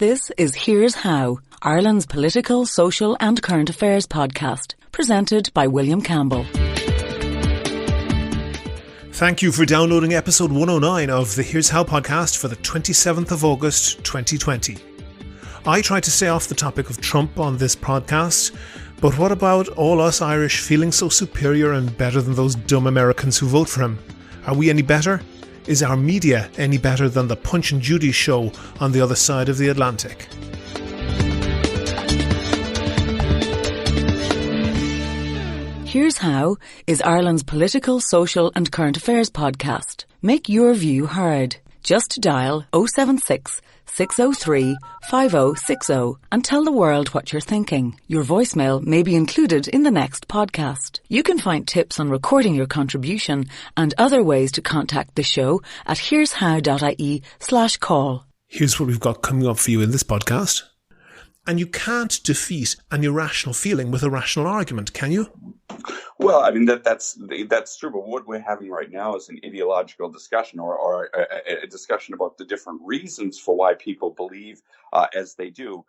This is Here's How, Ireland's political, social and current affairs podcast, presented by William Campbell. Thank you for downloading episode 109 of the Here's How podcast for the 27th of August 2020. I try to stay off the topic of Trump on this podcast, but what about all us Irish feeling so superior and better than those dumb Americans who vote for him? Are we any better? Is our media any better than the Punch and Judy show on the other side of the Atlantic? Here's How is Ireland's political, social and current affairs podcast. Make your view heard. Just dial 076 603 5060 and tell the world what you're thinking. Your voicemail may be included in the next podcast. You can find tips on recording your contribution and other ways to contact the show at here'show.ie/call. Here's what we've got coming up for you in this podcast. And you can't defeat an irrational feeling with a rational argument, can you? Well, I mean, that's true, but what we're having right now is an ideological discussion or a discussion about the different reasons for why people believe as they do.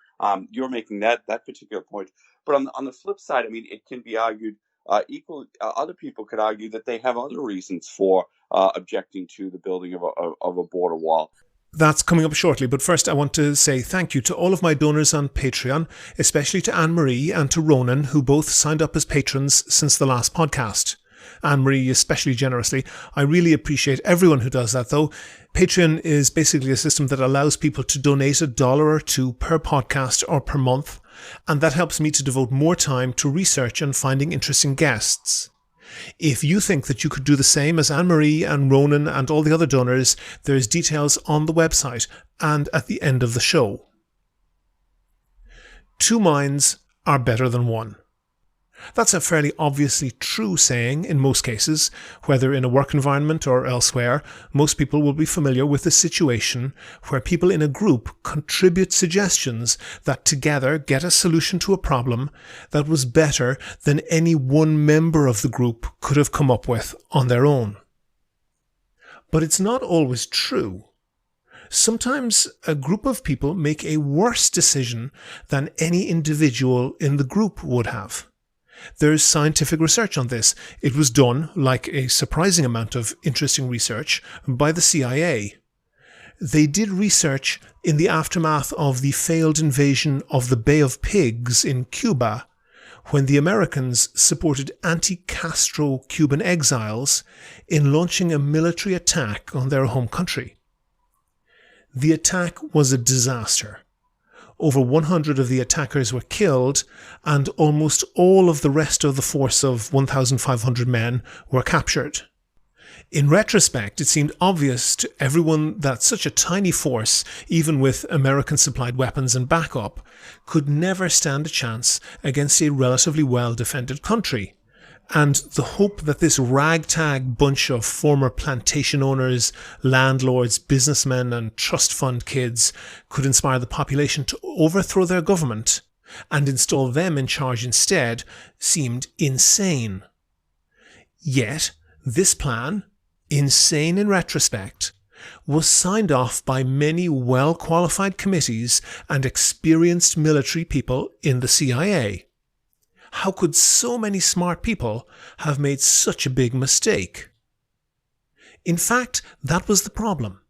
You're making that particular point. But on the flip side, I mean, it can be argued other people could argue that they have other reasons for objecting to the building of a border wall. That's coming up shortly, but first I want to say thank you to all of my donors on Patreon, especially to Anne-Marie and to Ronan, who both signed up as patrons since the last podcast. Anne-Marie especially generously. I really appreciate everyone who does that, though. Patreon is basically a system that allows people to donate $1 or $2 per podcast or per month, and that helps me to devote more time to research and finding interesting guests. If you think that you could do the same as Anne-Marie and Ronan and all the other donors, there's details on the website and at the end of the show. Two minds are better than one. That's a fairly obviously true saying in most cases. Whether in a work environment or elsewhere, most people will be familiar with the situation where people in a group contribute suggestions that together get a solution to a problem that was better than any one member of the group could have come up with on their own. But it's not always true. Sometimes a group of people make a worse decision than any individual in the group would have. There's scientific research on this. It was done, like a surprising amount of interesting research, by the CIA. They did research in the aftermath of the failed invasion of the Bay of Pigs in Cuba, when the Americans supported anti-Castro Cuban exiles in launching a military attack on their home country. The attack was a disaster. Over 100 of the attackers were killed, and almost all of the rest of the force of 1,500 men were captured. In retrospect, it seemed obvious to everyone that such a tiny force, even with American-supplied weapons and backup, could never stand a chance against a relatively well-defended country. And the hope that this ragtag bunch of former plantation owners, landlords, businessmen and trust fund kids could inspire the population to overthrow their government and install them in charge instead seemed insane. Yet, this plan, insane in retrospect, was signed off by many well-qualified committees and experienced military people in the CIA. How could so many smart people have made such a big mistake? In fact, that was the problem.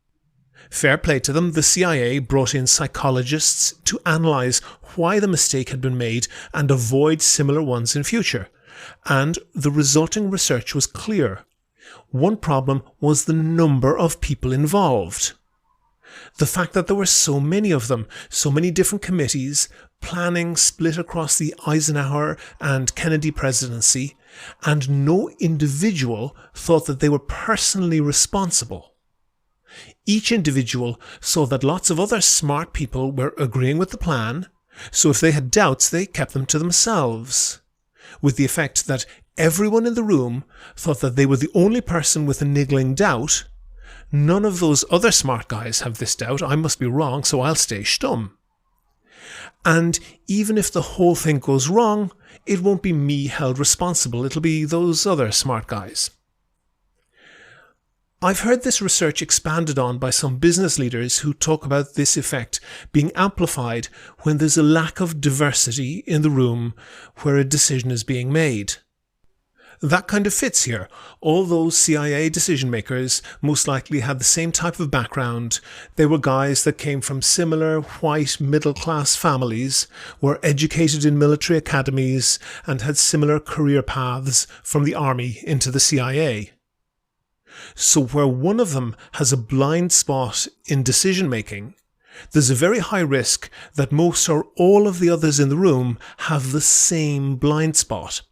Fair play to them, the CIA brought in psychologists to analyse why the mistake had been made and avoid similar ones in future. And the resulting research was clear. One problem was the number of people involved. The fact that there were so many of them, so many different committees, planning split across the Eisenhower and Kennedy presidency, and no individual thought that they were personally responsible. Each individual saw that lots of other smart people were agreeing with the plan, so if they had doubts, they kept them to themselves, with the effect that everyone in the room thought that they were the only person with a niggling doubt. None of those other smart guys have this doubt. I must be wrong, so I'll stay stum. And even if the whole thing goes wrong, it won't be me held responsible. It'll be those other smart guys. I've heard this research expanded on by some business leaders who talk about this effect being amplified when there's a lack of diversity in the room where a decision is being made. That kind of fits here. All those CIA decision makers most likely had the same type of background. They were guys that came from similar white middle-class families, were educated in military academies, and had similar career paths from the army into the CIA. So where one of them has a blind spot in decision making, there's a very high risk that most or all of the others in the room have the same blind spot.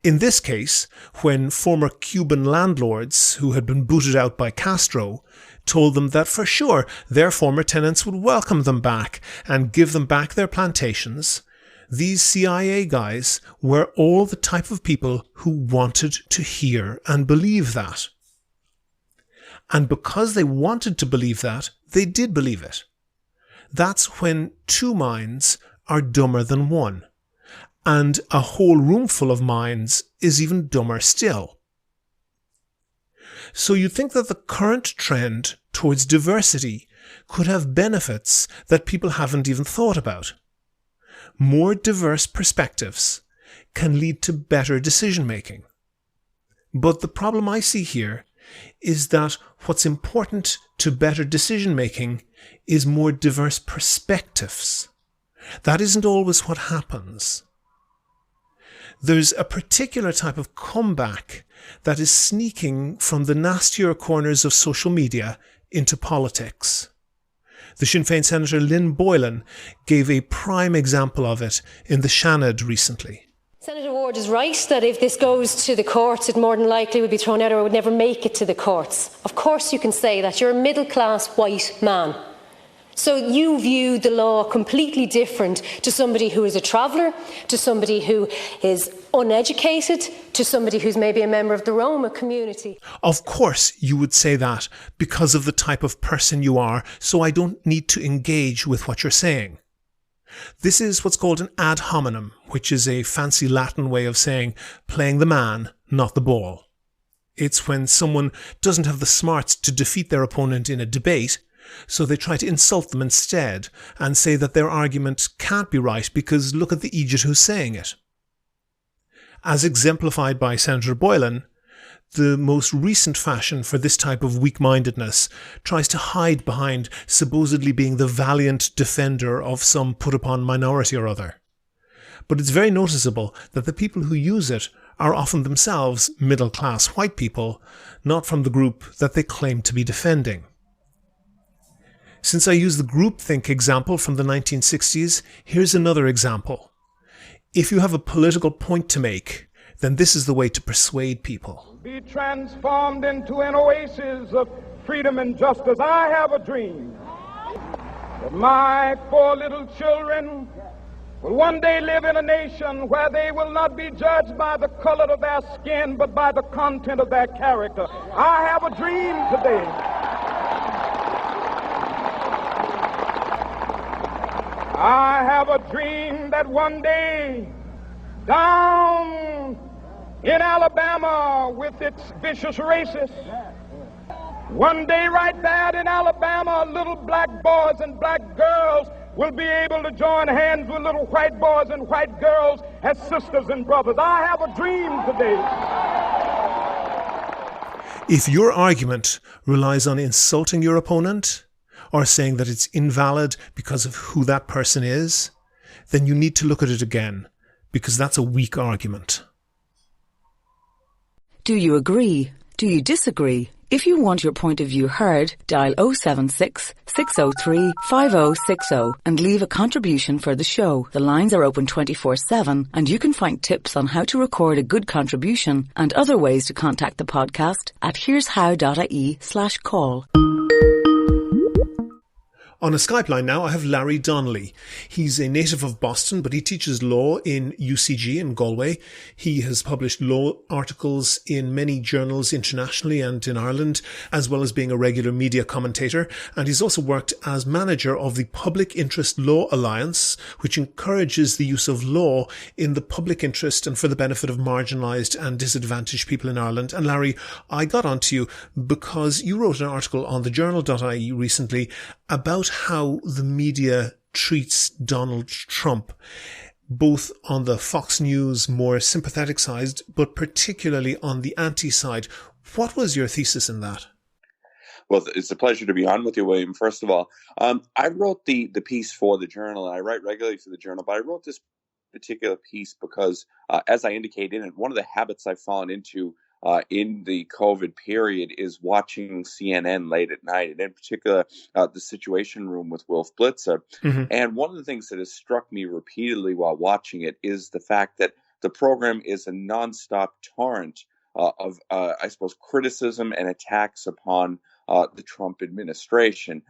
In this case, when former Cuban landlords who had been booted out by Castro told them that for sure their former tenants would welcome them back and give them back their plantations, these CIA guys were all the type of people who wanted to hear and believe that. And because they wanted to believe that, they did believe it. That's when two minds are dumber than one. And a whole room full of minds is even dumber still. So you'd think that the current trend towards diversity could have benefits that people haven't even thought about. More diverse perspectives can lead to better decision making. But the problem I see here is that what's important to better decision making is more diverse perspectives. That isn't always what happens. There's a particular type of comeback that is sneaking from the nastier corners of social media into politics. The Sinn Féin Senator Lynn Boylan gave a prime example of it in the Seanad recently. Senator Ward is right that if this goes to the courts, it more than likely would be thrown out or would never make it to the courts. Of course you can say that. You're a middle-class white man. So you view the law completely different to somebody who is a traveller, to somebody who is uneducated, to somebody who's maybe a member of the Roma community. Of course you would say that because of the type of person you are, so I don't need to engage with what you're saying. This is what's called an ad hominem, which is a fancy Latin way of saying playing the man, not the ball. It's when someone doesn't have the smarts to defeat their opponent in a debate, so they try to insult them instead and say that their argument can't be right because look at the idiot who's saying it. As exemplified by Senator Boylan, the most recent fashion for this type of weak-mindedness tries to hide behind supposedly being the valiant defender of some put-upon minority or other. But it's very noticeable that the people who use it are often themselves middle-class white people, not from the group that they claim to be defending. Since I used the groupthink example from the 1960s, here's another example. If you have a political point to make, then this is the way to persuade people. Be transformed into an oasis of freedom and justice. I have a dream that my 4 little children will one day live in a nation where they will not be judged by the color of their skin, but by the content of their character. I have a dream today. I have a dream that one day, down in Alabama with its vicious racists, one day right there in Alabama, little black boys and black girls will be able to join hands with little white boys and white girls as sisters and brothers. I have a dream today. If your argument relies on insulting your opponent, or saying that it's invalid because of who that person is, then you need to look at it again, because that's a weak argument. Do you agree? Do you disagree? If you want your point of view heard, dial 076 603 5060 and leave a contribution for the show. The lines are open 24/7 and you can find tips on how to record a good contribution and other ways to contact the podcast at here'show.ie/call. On a Skype line now, I have Larry Donnelly. He's a native of Boston, but he teaches law in UCG in Galway. He has published law articles in many journals internationally and in Ireland, as well as being a regular media commentator. And he's also worked as manager of the Public Interest Law Alliance, which encourages the use of law in the public interest and for the benefit of marginalised and disadvantaged people in Ireland. And Larry, I got onto you because you wrote an article on thejournal.ie recently about how the media treats Donald Trump, both on the Fox News more sympathetic side, but particularly on the anti-side. What was your thesis in that? Well, it's a pleasure to be on with you, William. First of all, I wrote the piece for the Journal, and I write regularly for the Journal, but I wrote this particular piece because, as I indicate in it, one of the habits I've fallen into in the COVID period is watching CNN late at night, and in particular, the Situation Room with Wolf Blitzer. Mm-hmm. And one of the things that has struck me repeatedly while watching it is the fact that the program is a nonstop torrent of, I suppose, criticism and attacks upon the Trump administration.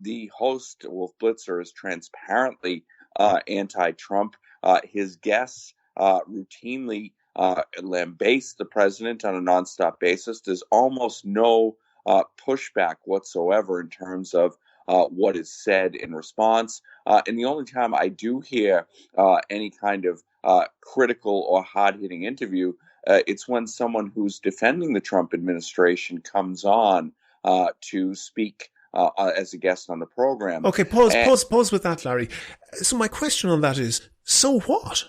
The host, Wolf Blitzer, is transparently anti-Trump. His guests routinely lambaste the president on a nonstop basis. There's almost no pushback whatsoever in terms of what is said in response. And the only time I do hear any kind of critical or hard-hitting interview, it's when someone who's defending the Trump administration comes on to speak as a guest on the program. Okay, pause with that, Larry. So my question on that is, so what?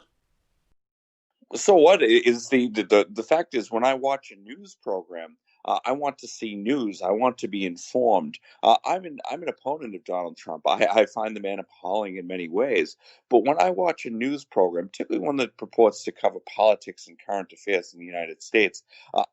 So what is the fact is, when I watch a news program, I want to see news. I want to be informed. I'm an opponent of Donald Trump. I find the man appalling in many ways. But when I watch a news program, particularly one that purports to cover politics and current affairs in the United States,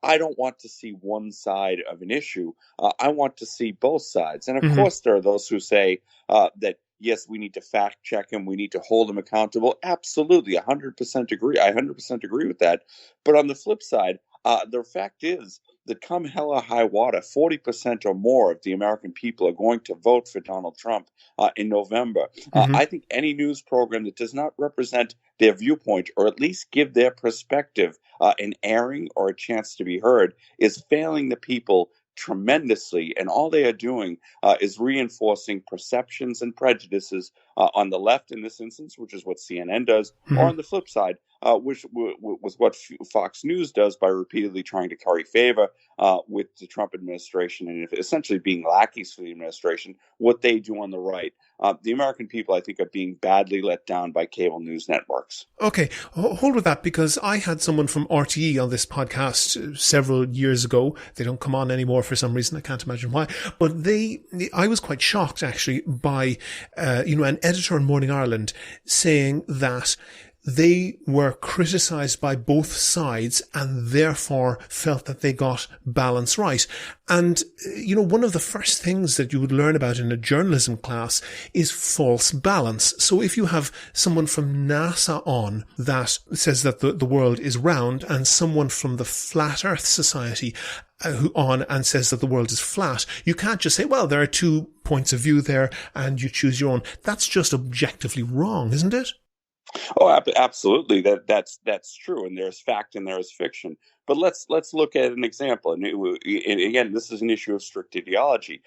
I don't want to see one side of an issue. I want to see both sides. And of course, there are those who say that, yes, we need to fact check him. We need to hold him accountable. Absolutely. 100% agree. I 100% agree with that. But on the flip side, the fact is that come hell or high water, 40% or more of the American people are going to vote for Donald Trump in November. I think any news program that does not represent their viewpoint, or at least give their perspective an airing or a chance to be heard, is failing the people tremendously, and all they are doing is reinforcing perceptions and prejudices on the left in this instance, which is what CNN does, or on the flip side, which was what Fox News does by repeatedly trying to curry favor with the Trump administration and essentially being lackeys for the administration, what they do on the right. The American people, I think, are being badly let down by cable news networks. Okay, hold with that, because I had someone from RTE on this podcast several years ago. They don't come on anymore for some reason. I can't imagine why. But I was quite shocked, actually, by an editor in Morning Ireland saying that they were criticised by both sides and therefore felt that they got balance right. And, one of the first things that you would learn about in a journalism class is false balance. So if you have someone from NASA on that says that the world is round, and someone from the Flat Earth Society who on and says that the world is flat, you can't just say, well, there are 2 points of view there and you choose your own. That's just objectively wrong, isn't it? Oh, absolutely. That's true. And there's fact and there is fiction. But let's look at an example. And again, this is an issue of strict ideology.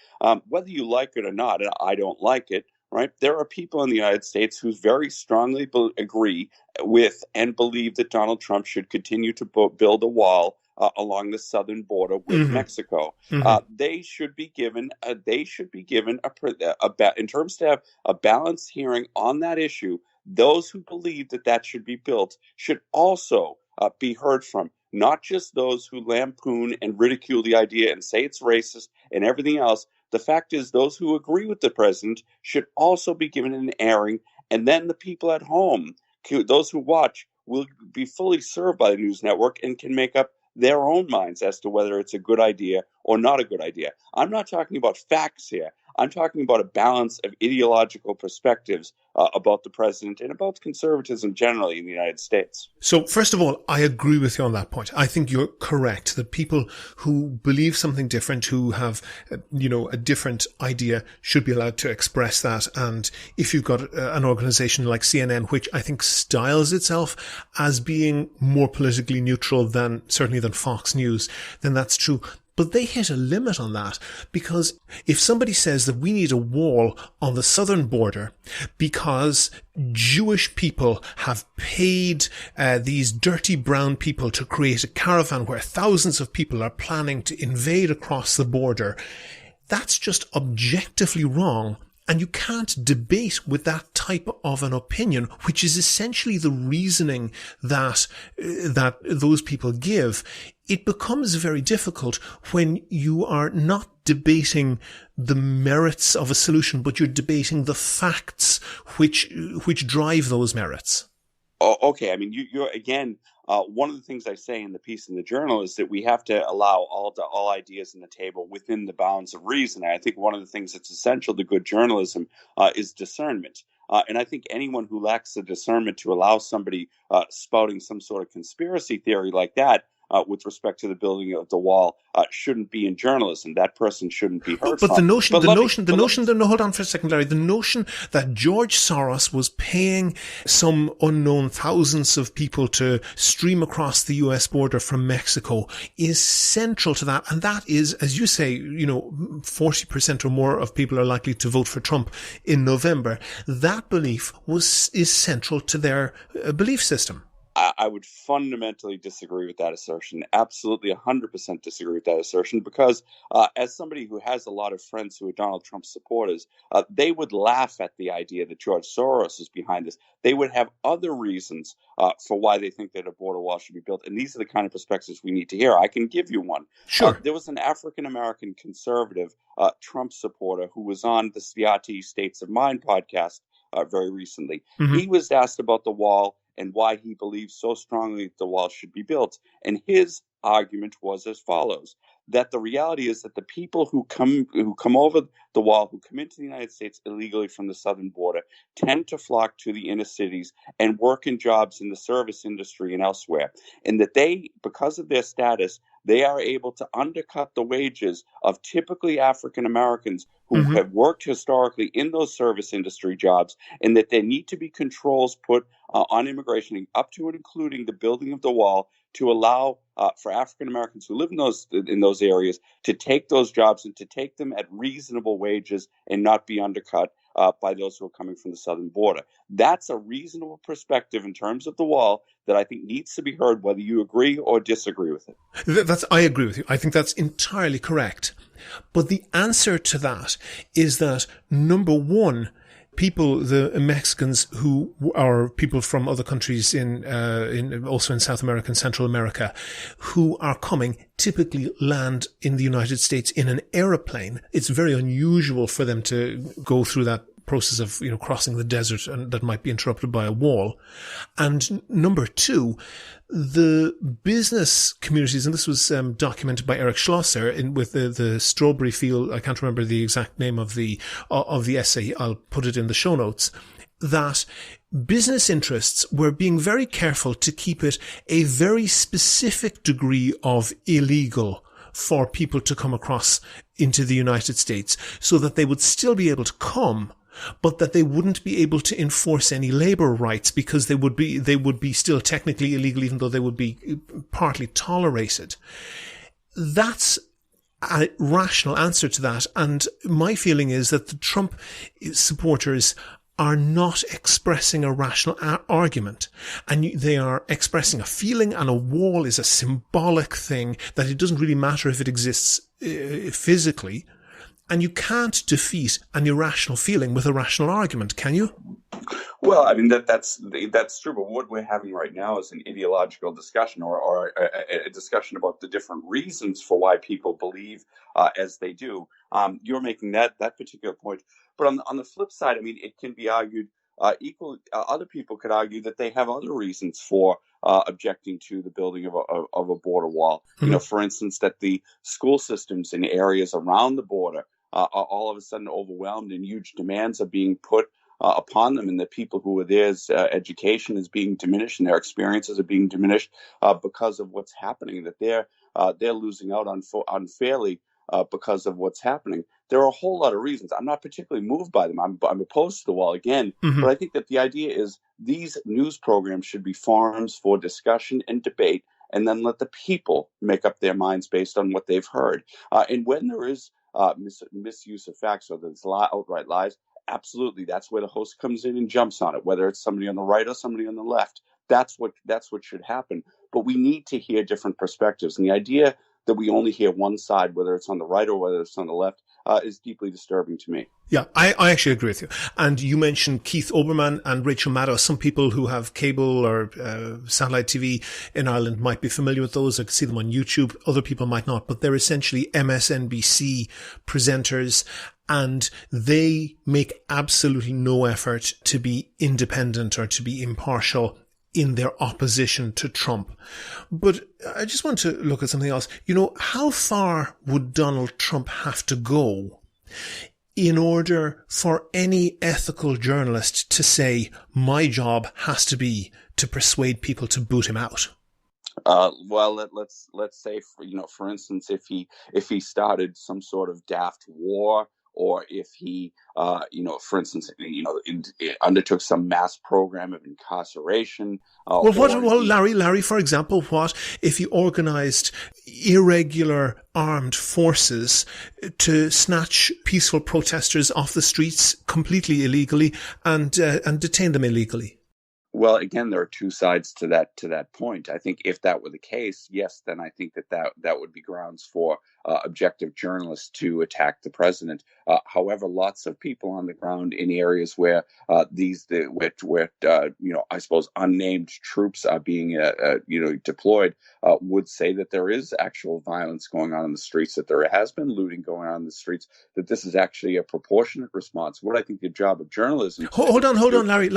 Whether you like it or not, and I don't like it, right? There are people in the United States who very strongly agree with and believe that Donald Trump should continue to build a wall along the southern border with Mexico. They should be given in terms to have a balanced hearing on that issue. Those who believe that should be built should also be heard from, not just those who lampoon and ridicule the idea and say it's racist and everything else. The fact is, those who agree with the president should also be given an airing, and then the people at home, those who watch, will be fully served by the news network and can make up their own minds as to whether it's a good idea or not a good idea. I'm not talking about facts here. I'm talking about a balance of ideological perspectives about the president and about conservatism generally in the United States. So, first of all, I agree with you on that point. I think you're correct that people who believe something different, who have, a different idea, should be allowed to express that. And if you've got an organization like CNN, which I think styles itself as being more politically neutral than Fox News, then that's true. But they hit a limit on that, because if somebody says that we need a wall on the southern border because Jewish people have paid these dirty brown people to create a caravan where thousands of people are planning to invade across the border, that's just objectively wrong. And you can't debate with that type of an opinion, which is essentially the reasoning that those people give. It becomes very difficult when you are not debating the merits of a solution, but you're debating the facts which drive those merits. Oh, okay. I mean, you're again. One of the things I say in the piece in the Journal is that we have to allow all ideas on the table within the bounds of reason. And I think one of the things that's essential to good journalism is discernment. And I think anyone who lacks the discernment to allow somebody spouting some sort of conspiracy theory like that with respect to the building of the wall shouldn't be in journalism. That person shouldn't be heard. But hold on for a second, Larry. The notion that George Soros was paying some unknown thousands of people to stream across the US border from Mexico is central to that. And that is, as you say, 40% or more of people are likely to vote for Trump in November. That belief is central to their belief system. I would fundamentally disagree with that assertion. Absolutely 100% disagree with that assertion, because as somebody who has a lot of friends who are Donald Trump supporters, they would laugh at the idea that George Soros is behind this. They would have other reasons for why they think that a border wall should be built. And these are the kind of perspectives we need to hear. I can give you one. Sure. There was an African-American conservative Trump supporter who was on the Sviati States of Mind podcast very recently. Mm-hmm. He was asked about the wall and why he believes so strongly that the wall should be built. And his argument was as follows: that the reality is that the people who come over the wall, who come into the United States illegally from the southern border, tend to flock to the inner cities and work in jobs in the service industry and elsewhere. And that they, because of their status, they are able to undercut the wages of typically African Americans who mm-hmm. have worked historically in those service industry jobs, and that there need to be controls put on immigration, up to and including the building of the wall, to allow for African Americans who live in those areas to take those jobs and to take them at reasonable wages and not be undercut by those who are coming from the southern border. That's a reasonable perspective in terms of the wall that I think needs to be heard, whether you agree or disagree with it. I agree with you. I think that's entirely correct. But the answer to that is that, number one, people, the Mexicans who are people from other countries also in South America and Central America, who are coming, typically land in the United States in an airplane. It's very unusual for them to go through that process of, crossing the desert, and that might be interrupted by a wall. And number two, the business communities, and this was documented by Eric Schlosser with the strawberry field. I can't remember the exact name of the essay. I'll put it in the show notes. That business interests were being very careful to keep it a very specific degree of illegal for people to come across into the United States, so that they would still be able to come, but that they wouldn't be able to enforce any labor rights, because they would be still technically illegal, even though they would be partly tolerated. That's a rational answer to that. And my feeling is that the Trump supporters are not expressing a rational argument, and they are expressing a feeling, and a wall is a symbolic thing that it doesn't really matter if it exists physically. And you can't defeat an irrational feeling with a rational argument, can you? Well, I mean, that's true. But what we're having right now is an ideological discussion, or a discussion about the different reasons for why people believe as they do. You're making that particular point. But on the flip side, I mean, it can be argued other people could argue that they have other reasons for objecting to the building of a border wall. Mm-hmm. For instance, that the school systems in areas around the border are all of a sudden overwhelmed and huge demands are being put upon them, and the people who are there's education is being diminished and their experiences are being diminished because of what's happening, that they're losing out unfairly because of what's happening. There are a whole lot of reasons. I'm not particularly moved by them. I'm opposed to the wall again, but I think that the idea is these news programs should be forums for discussion and debate, and then let the people make up their minds based on what they've heard. And when there is misuse of facts or there's outright lies, absolutely, that's where the host comes in and jumps on it, whether it's somebody on the right or somebody on the left. That's what should happen. But we need to hear different perspectives. And the idea that we only hear one side, whether it's on the right or whether it's on the left, is deeply disturbing to me. Yeah, I actually agree with you. And you mentioned Keith Olbermann and Rachel Maddow. Some people who have cable or satellite TV in Ireland might be familiar with those. I can see them on YouTube. Other people might not, but they're essentially MSNBC presenters, and they make absolutely no effort to be independent or to be impartial in their opposition to Trump. But I just want to look at something else. You know, how far would Donald Trump have to go in order for any ethical journalist to say, my job has to be to persuade people to boot him out? Well, let's say, for instance, if he started some sort of daft war, or if he, for instance, undertook some mass program of incarceration. Larry, for example, what if he organized irregular armed forces to snatch peaceful protesters off the streets completely illegally and detain them illegally? Well, again, there are two sides to that point. I think if that were the case, yes, then I think that would be grounds for objective journalists to attack the president. However, lots of people on the ground in areas where I suppose unnamed troops are being deployed would say that there is actual violence going on in the streets, that there has been looting going on in the streets, that this is actually a proportionate response. What I think the job of journalism. Hold on, Larry.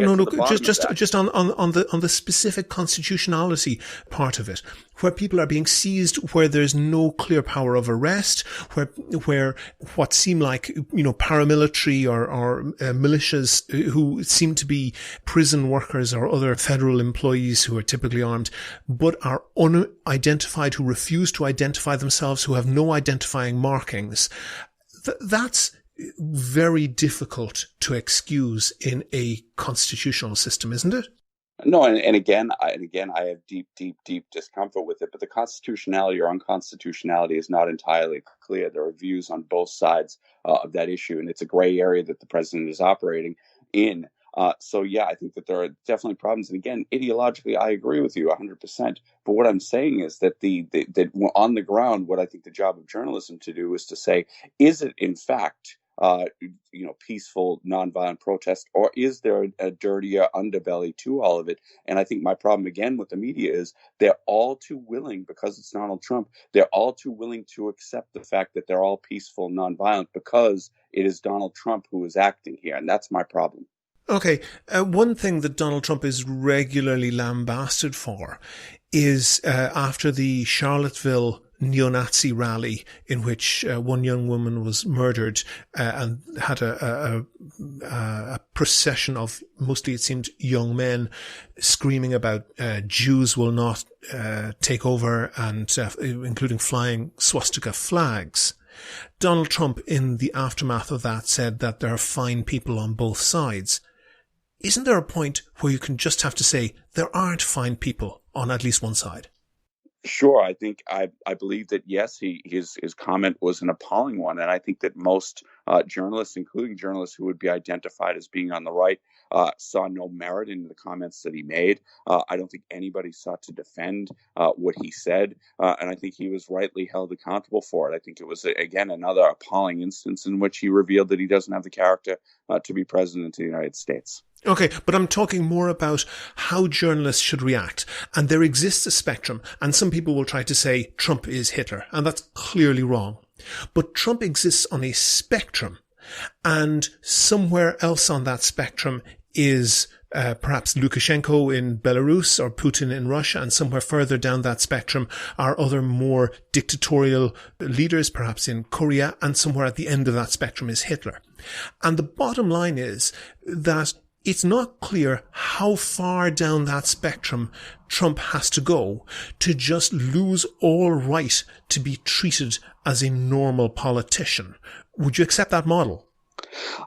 No. Just on the specific constitutionality part of it, where people are being seized, where there's no clear power of arrest, where what seem like paramilitary or militias who seem to be prison workers or other federal employees who are typically armed, but are unidentified, who refuse to identify themselves, who have no identifying markings. That's very difficult to excuse in a constitutional system, isn't it? No, and again, I have deep discomfort with it. But the constitutionality or unconstitutionality is not entirely clear. There are views on both sides of that issue, and it's a gray area that the president is operating in. So yeah, I think that there are definitely problems. And again, ideologically, I agree with you 100%. But what I'm saying is that that on the ground, what I think the job of journalism to do is to say, is it in fact peaceful, nonviolent protest, or is there a dirtier underbelly to all of it? And I think my problem again with the media is they're all too willing, because it's Donald Trump, they're all too willing to accept the fact that they're all peaceful, nonviolent, because it is Donald Trump who is acting here. And that's my problem. Okay. One thing that Donald Trump is regularly lambasted for is after the Charlottesville neo-Nazi rally in which one young woman was murdered and had a procession of, mostly it seemed, young men screaming about Jews will not take over, and including flying swastika flags. Donald Trump, in the aftermath of that, said that there are fine people on both sides. Isn't there a point where you can just have to say there aren't fine people on at least one side? Sure. I think I believe that, yes, his comment was an appalling one. And I think that most journalists, including journalists who would be identified as being on the right, saw no merit in the comments that he made. I don't think anybody sought to defend what he said. And I think he was rightly held accountable for it. I think it was, again, another appalling instance in which he revealed that he doesn't have the character to be president of the United States. Okay, but I'm talking more about how journalists should react. And there exists a spectrum, and some people will try to say Trump is Hitler, and that's clearly wrong. But Trump exists on a spectrum, and somewhere else on that spectrum is perhaps Lukashenko in Belarus or Putin in Russia, and somewhere further down that spectrum are other more dictatorial leaders, perhaps in Korea, and somewhere at the end of that spectrum is Hitler. And the bottom line is that it's not clear how far down that spectrum Trump has to go to just lose all right to be treated as a normal politician. Would you accept that model?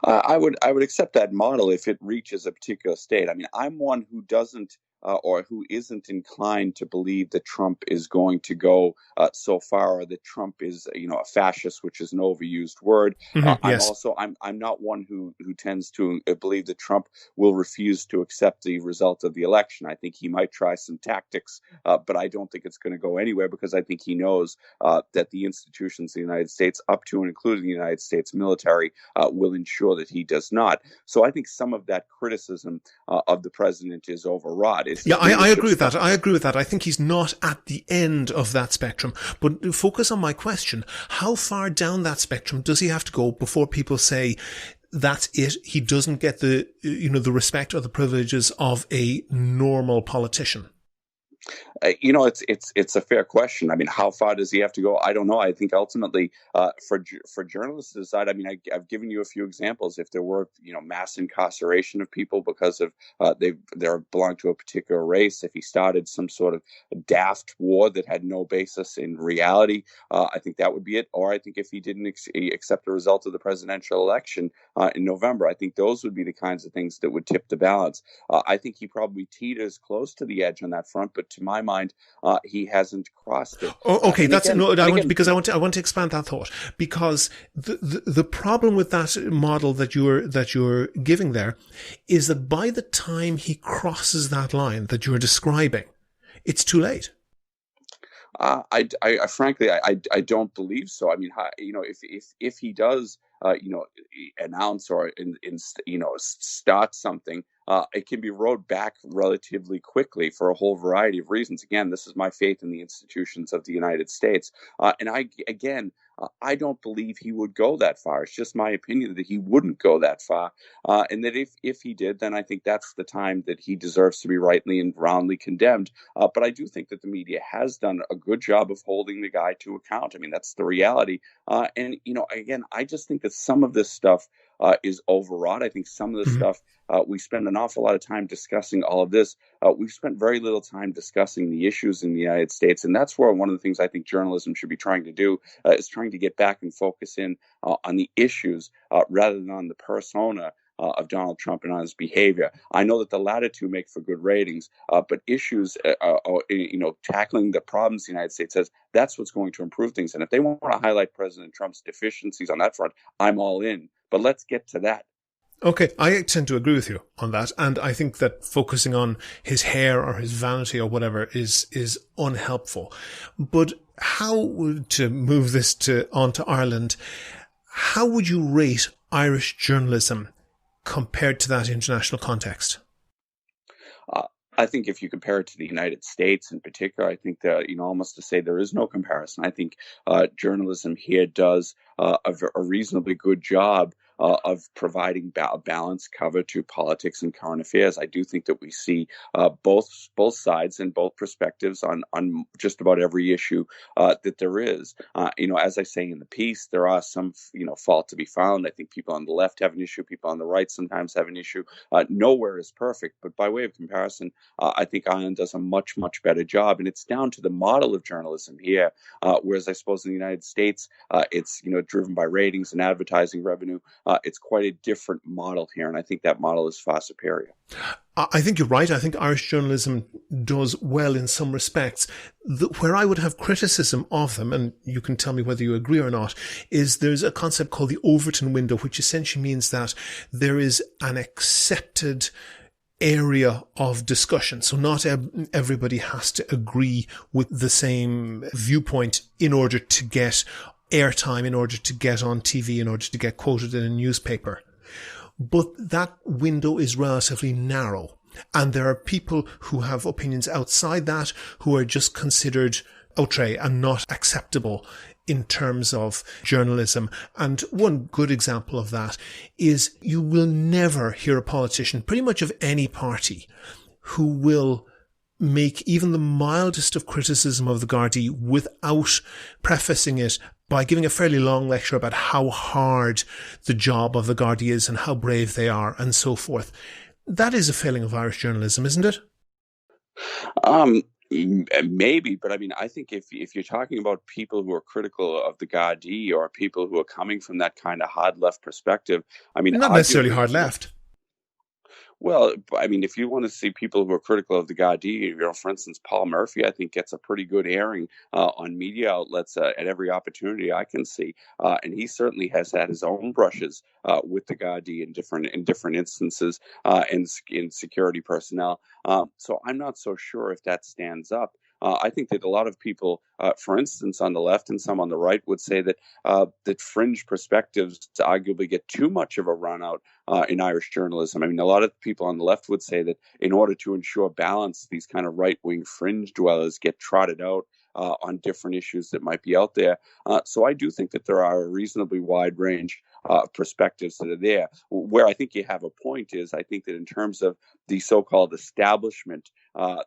I would accept that model if it reaches a particular state. I mean, I'm one who doesn't or who isn't inclined to believe that Trump is going to go so far, or that Trump is, a fascist, which is an overused word. Yes. I'm not one who tends to believe that Trump will refuse to accept the result of the election. I think he might try some tactics, but I don't think it's going to go anywhere, because I think he knows that the institutions of the United States, up to and including the United States military, will ensure that he does not. So I think some of that criticism of the president is overwrought. I agree with that. I think he's not at the end of that spectrum. But focus on my question. How far down that spectrum does he have to go before people say that's it? He doesn't get the respect or the privileges of a normal politician. It's a fair question. I mean, how far does he have to go? I don't know. I think ultimately, for journalists to decide. I mean, I've given you a few examples. If there were, mass incarceration of people because of they belong to a particular race, if he started some sort of daft war that had no basis in reality, I think that would be it. Or I think if he didn't accept the result of the presidential election in November, I think those would be the kinds of things that would tip the balance. I think he probably teeters close to the edge on that front, but to my mind, he hasn't crossed it. Oh, okay, I want to expand that thought, because the problem with that model that you're giving there is that by the time he crosses that line that you're describing, it's too late. I frankly don't believe so. I mean, if he does, announce or start something, it can be rolled back relatively quickly for a whole variety of reasons. Again, this is my faith in the institutions of the United States, and I don't believe he would go that far. It's just my opinion that he wouldn't go that far, and that if he did, then I think that's the time that he deserves to be rightly and roundly condemned. But I do think that the media has done a good job of holding the guy to account. I mean, that's the reality. And again, I just think that some of this stuff is overwrought. I think some of the stuff, we spend an awful lot of time discussing all of this. We've spent very little time discussing the issues in the United States. And that's where one of the things I think journalism should be trying to do is trying to get back and focus in on the issues rather than on the persona of Donald Trump and on his behavior. I know that the latter two make for good ratings, but issues, tackling the problems the United States has, that's what's going to improve things. And if they want to highlight President Trump's deficiencies on that front, I'm all in. But let's get to that. Okay, I tend to agree with you on that, and I think that focusing on his hair or his vanity or whatever is unhelpful. But how, to move this on to Ireland, how would you rate Irish journalism compared to that international context? I think if you compare it to the United States in particular, I think that, almost to say there is no comparison. I think journalism here does a reasonably good job of providing balanced cover to politics and current affairs. I do think that we see both sides and both perspectives on just about every issue that there is. As I say in the piece, there are some fault to be found. I think people on the left have an issue. People on the right sometimes have an issue. Nowhere is perfect, but by way of comparison, I think Ireland does a much, much better job. And it's down to the model of journalism here, whereas I suppose in the United States, it's driven by ratings and advertising revenue. It's quite a different model here, and I think that model is far superior. I think you're right. I think Irish journalism does well in some respects. Where I would have criticism of them, and you can tell me whether you agree or not, is there's a concept called the Overton window, which essentially means that there is an accepted area of discussion. So not everybody has to agree with the same viewpoint in order to get airtime, in order to get on TV, in order to get quoted in a newspaper. But that window is relatively narrow. And there are people who have opinions outside that who are just considered outre and not acceptable in terms of journalism. And one good example of that is you will never hear a politician, pretty much of any party, who will make even the mildest of criticism of the Gardaí without prefacing it by giving a fairly long lecture about how hard the job of the Gardaí is and how brave they are and so forth. That is a failing of Irish journalism, isn't it? Maybe, but I mean, I think if you're talking about people who are critical of the Gardaí or people who are coming from that kind of hard left perspective, I mean, not necessarily hard left. Well, I mean, if you want to see people who are critical of the Gardaí, for instance, Paul Murphy, I think gets a pretty good airing on media outlets at every opportunity I can see, and he certainly has had his own brushes with the Gardaí in different instances in security personnel. So I'm not so sure if that stands up. I think that a lot of people, for instance, on the left and some on the right, would say that that fringe perspectives arguably get too much of a run out in Irish journalism. I mean, a lot of people on the left would say that in order to ensure balance, these kind of right-wing fringe dwellers get trotted out on different issues that might be out there. So I do think that there are a reasonably wide range of perspectives that are there. Where I think you have a point is I think that in terms of the so-called establishment,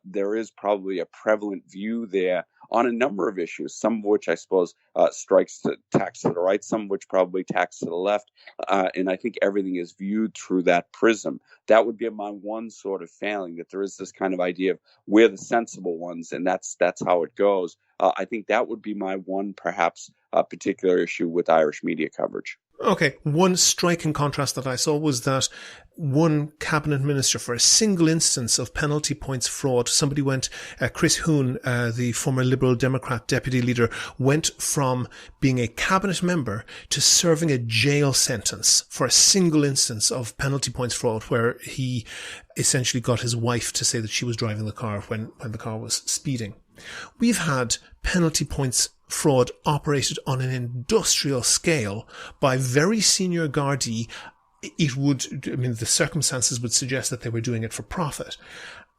there is probably a prevalent view there on a number of issues, some of which I suppose tacks to the right, some of which probably tacks to the left. And I think everything is viewed through that prism. That would be my one sort of failing, that there is this kind of idea of we're the sensible ones and that's how it goes. I think that would be my one perhaps particular issue with Irish media coverage. Okay, one striking contrast that I saw was that one cabinet minister, for a single instance of penalty points fraud, somebody went, Chris Huhne, the former Liberal Democrat deputy leader, went from being a cabinet member to serving a jail sentence for a single instance of penalty points fraud, where he essentially got his wife to say that she was driving the car when the car was speeding. We've had penalty points fraud operated on an industrial scale by very senior Gardaí. The circumstances would suggest that they were doing it for profit.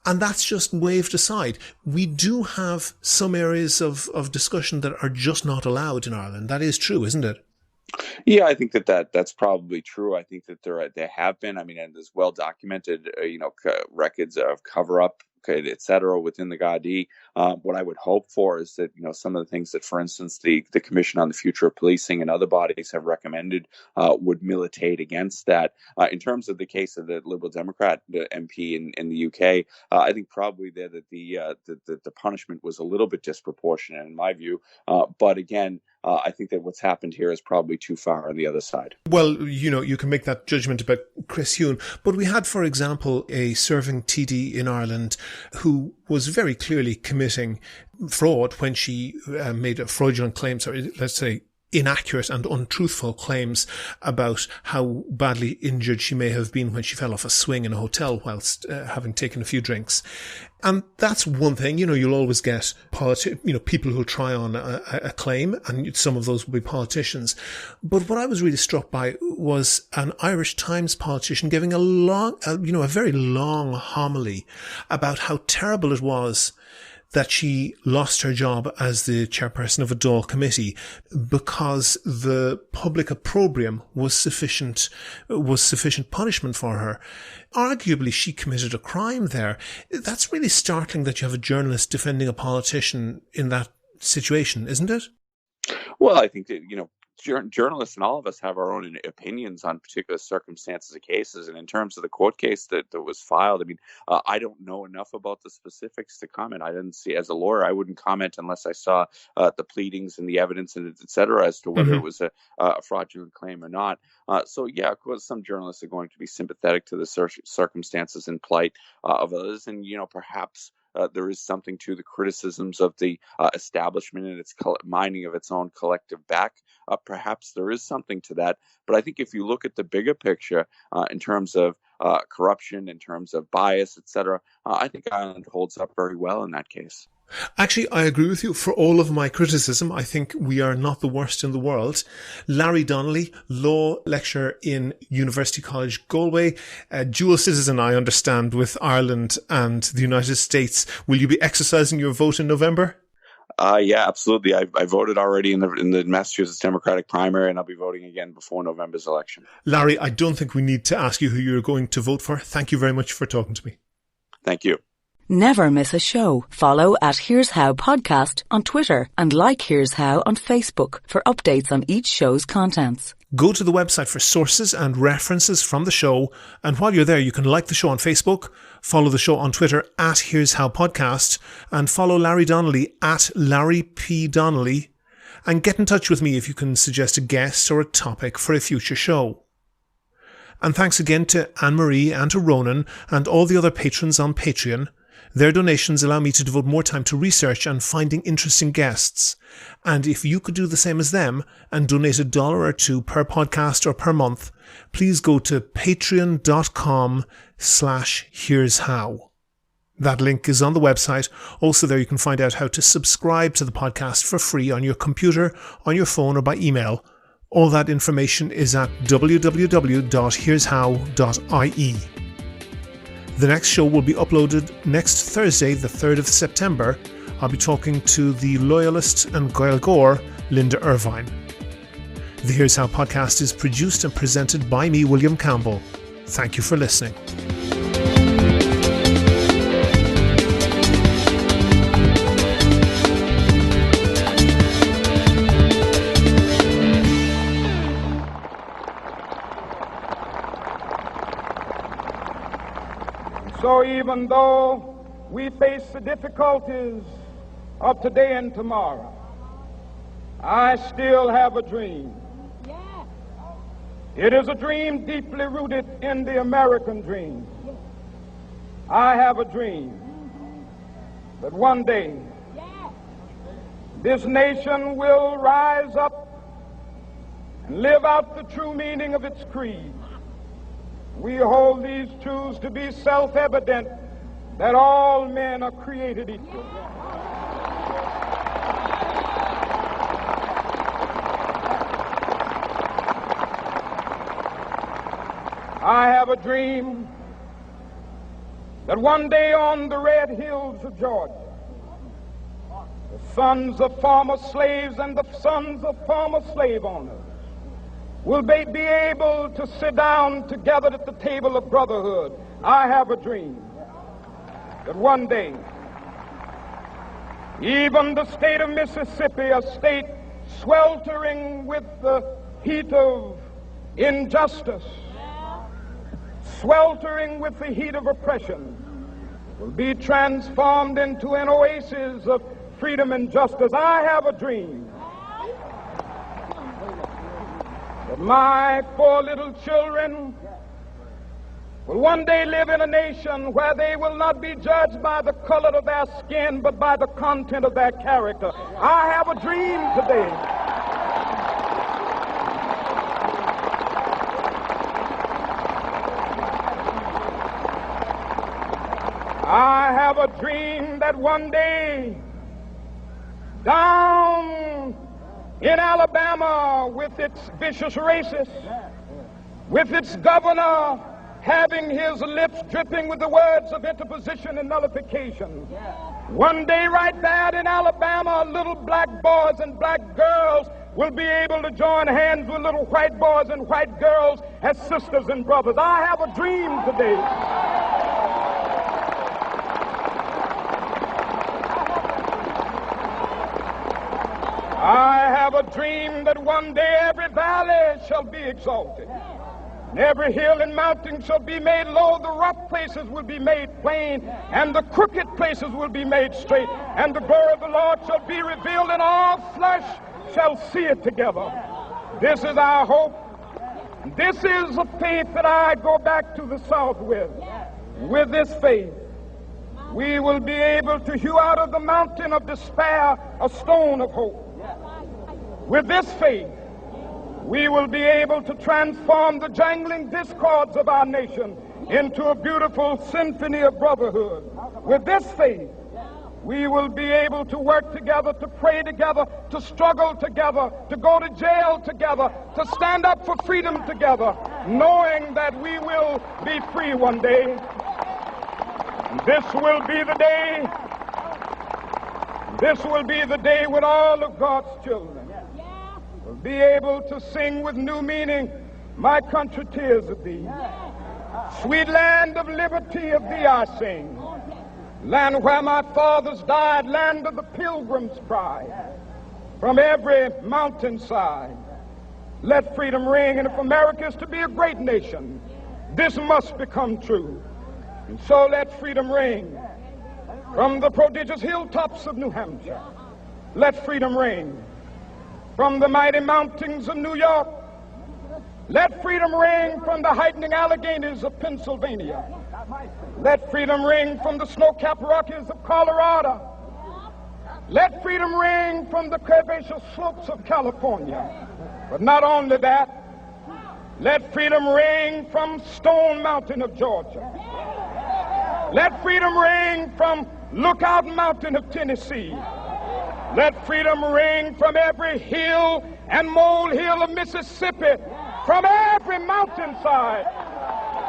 And that's just waved aside. We do have some areas of discussion that are just not allowed in Ireland. That is true, isn't it? Yeah, I think that's probably true. I think that there have been, and there's well documented, records of cover up, et cetera, within the Gardaí. What I would hope for is that, some of the things that, for instance, the Commission on the Future of Policing and other bodies have recommended would militate against that. In terms of the case of the Liberal Democrat MP in the UK, I think probably there that the punishment was a little bit disproportionate in my view. But again, I think that what's happened here is probably too far on the other side. Well, you can make that judgment about Chris Huhne, but we had, for example, a serving TD in Ireland who was very clearly committing fraud when she made a fraudulent claims, or let's say inaccurate and untruthful claims about how badly injured she may have been when she fell off a swing in a hotel whilst having taken a few drinks. And that's one thing, you'll always get people who'll try on a claim, and some of those will be politicians. But what I was really struck by was an Irish Times politician giving a very long homily about how terrible it was that she lost her job as the chairperson of a Dáil committee because the public opprobrium was sufficient punishment for her. Arguably, she committed a crime there. That's really startling that you have a journalist defending a politician in that situation, isn't it? Well, I think that, journalists and all of us have our own opinions on particular circumstances of cases. And in terms of the court case that was filed, I don't know enough about the specifics to comment. I didn't see, as a lawyer, I wouldn't comment unless I saw the pleadings and the evidence and et cetera as to whether it was a fraudulent claim or not. So, yeah, of course, some journalists are going to be sympathetic to the circumstances and plight of others. And, perhaps there is something to the criticisms of the establishment and its mining of its own collective back. Perhaps there is something to that. But I think if you look at the bigger picture in terms of corruption, in terms of bias, et cetera, I think Ireland holds up very well in that case. Actually, I agree with you. For all of my criticism, I think we are not the worst in the world. Larry Donnelly, law lecturer in University College Galway, dual citizen, I understand, with Ireland and the United States. Will you be exercising your vote in November? Yeah, absolutely. I voted already in the Massachusetts Democratic primary, and I'll be voting again before November's election. Larry, I don't think we need to ask you who you're going to vote for. Thank you very much for talking to me. Thank you. Never miss a show. Follow at Here's How Podcast on Twitter and like Here's How on Facebook for updates on each show's contents. Go to the website for sources and references from the show, and while you're there you can like the show on Facebook, follow the show on Twitter at Here's How Podcast, and follow Larry Donnelly at Larry P. Donnelly, and get in touch with me if you can suggest a guest or a topic for a future show. And thanks again to Anne-Marie and to Ronan and all the other patrons on Patreon. Their donations allow me to devote more time to research and finding interesting guests. And if you could do the same as them and donate $1 or $2 per podcast or per month, please go to patreon.com/Here's How. That link is on the website. Also there you can find out how to subscribe to the podcast for free on your computer, on your phone or by email. All that information is at www.here'show.ie. The next show will be uploaded next Thursday, the 3rd of September. I'll be talking to the loyalist and Gaeilgeoir, Linda Irvine. The Here's How podcast is produced and presented by me, William Campbell. Thank you for listening. So even though we face the difficulties of today and tomorrow, I still have a dream. It is a dream deeply rooted in the American dream. I have a dream that one day this nation will rise up and live out the true meaning of its creed. We hold these truths to be self-evident, that all men are created equal. I have a dream that one day on the red hills of Georgia, the sons of former slaves and the sons of former slave owners will be able to sit down together at the table of brotherhood. I have a dream that one day, even the state of Mississippi, a state sweltering with the heat of injustice, sweltering with the heat of oppression, will be transformed into an oasis of freedom and justice. I have a dream that my 4 little children will one day live in a nation where they will not be judged by the color of their skin, but by the content of their character. I have a dream today I have a dream that one day down in Alabama, with its vicious racists, with its governor having his lips dripping with the words of interposition and nullification, one day right there in Alabama, little black boys and black girls will be able to join hands with little white boys and white girls as sisters and brothers. I have a dream today I have a dream that one day every valley shall be exalted, and every hill and mountain shall be made low, the rough places will be made plain, and the crooked places will be made straight, and the glory of the Lord shall be revealed, and all flesh shall see it together. This is our hope. This is a faith that I go back to the South with. With this faith, we will be able to hew out of the mountain of despair a stone of hope. With this faith, we will be able to transform the jangling discords of our nation into a beautiful symphony of brotherhood. With this faith, we will be able to work together, to pray together, to struggle together, to go to jail together, to stand up for freedom together, knowing that we will be free one day. This will be the day This will be the day when all of God's children will be able to sing with new meaning, my country, 'tis of thee. Sweet land of liberty, of thee I sing. Land where my fathers died, land of the pilgrim's pride. From every mountainside, let freedom ring. And if America is to be a great nation, this must become true. And so let freedom ring. From the prodigious hilltops of New Hampshire, let freedom ring. From the mighty mountains of New York, let freedom ring. From the heightening Alleghenies of Pennsylvania, let freedom ring. From the snow-capped Rockies of Colorado, let freedom ring. From the curvaceous slopes of California. But not only that, let freedom ring from Stone Mountain of Georgia. Let freedom ring from Lookout Mountain of Tennessee. Let freedom ring from every hill and molehill of Mississippi, from every mountainside.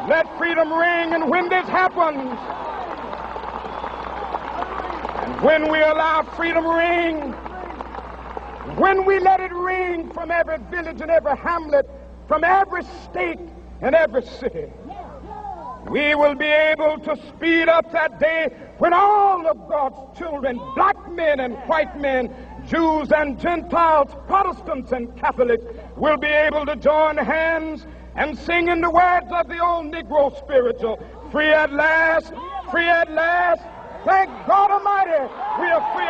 Let freedom ring. And when this happens, and when we allow freedom ring, when we let it ring from every village and every hamlet, from every state and every city, we will be able to speed up that day when all of God's children, black men and white men, Jews and Gentiles, Protestants and Catholics, will be able to join hands and sing in the words of the old Negro spiritual, free at last, free at last. Thank God Almighty, we are free